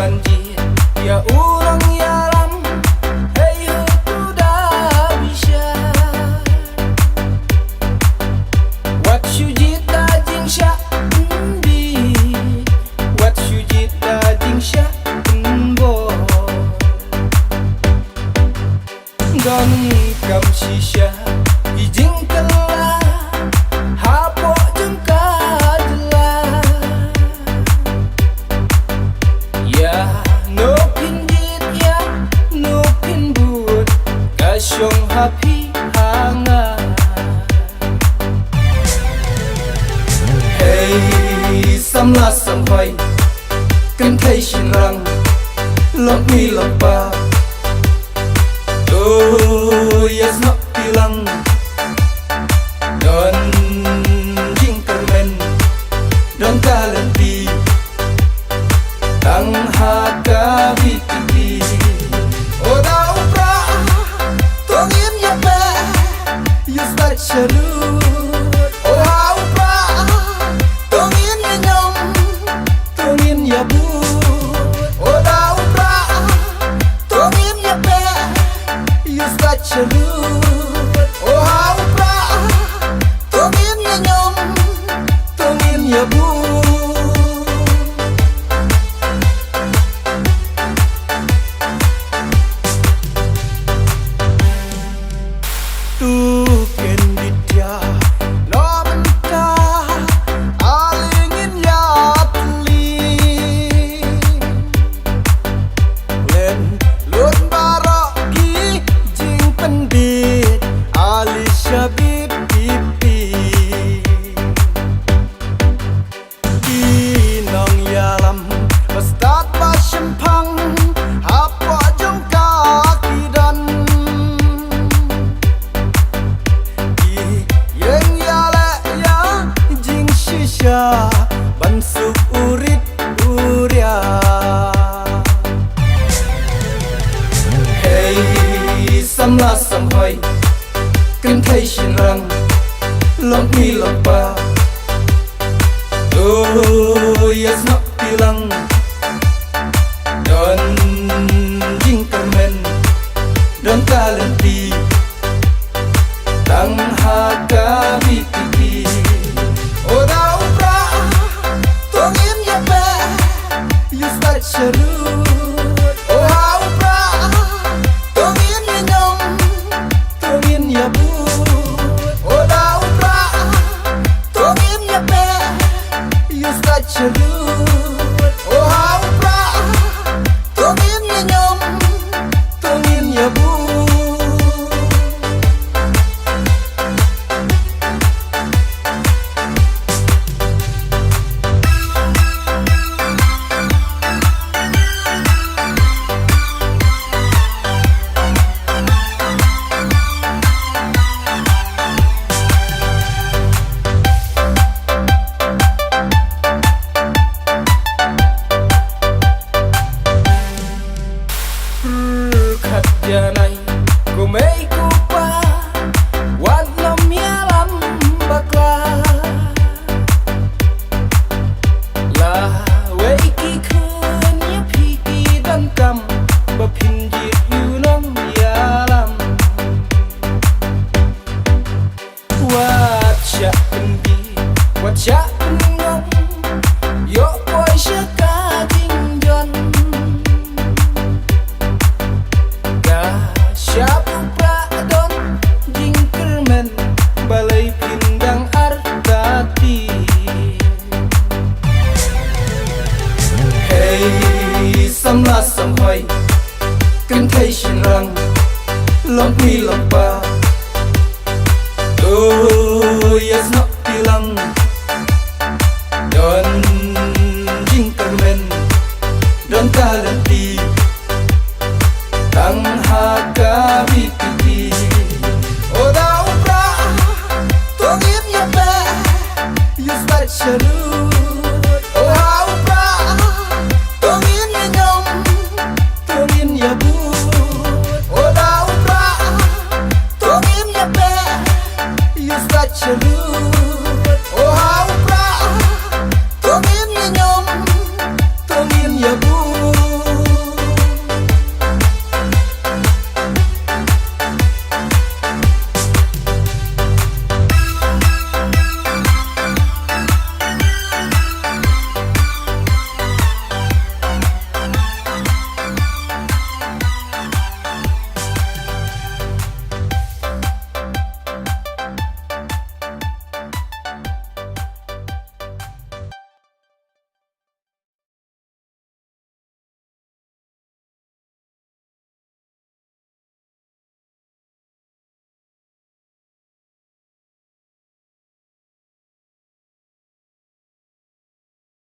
banjir, ya urang ya lam, hey udah bisa. Wat sujita jing sya endi, wat sujita jing sya embo. Don kam shisha ijing telah hapo jengka jelah. Ya no pinjit ya no pinbut kasyong hapi hanga. Hey samla samhoi kan thai shin rang lok mi lok ba. Oh yes no pilang don jingkermen don kalenti tang haka biti. Oda upra tongin ya pe yus tak shalut. Oda upra tongin ya nyom tongin ya bu. Oda upra tongin ya pe yus tak shalut. Oda upra tongin ya nyom tongin ya bu. Bansuk urit uria. Hey samla samhoi kan thai shin rang lok mi lok ba. Oh yes no pilang don jingkermen don kalenti tang haka biti. Oda upra tongin ya pe yus tak shalut. Oda upra tongin ya nyom tongin ya bu. Oda upra tongin ya pe yus tak shalut. Oda upra tongin ya nyom tongin ya bu. Janai kumei kupa wat nom ya lam bakla la wei ki kun ya piki dan kam ba pinjit yu nom ya lam. Wat sya endi wat sya nom yo boy syaka jingjon. Siapa pradon jingkermen balai pindang artati. Hey samla samhoi kan thai shin rang lok mi lok ba. Oh yes no pilang don jingkermen don kalenti tang haka biti. Oda upra tongin ya pe yus tak shalut.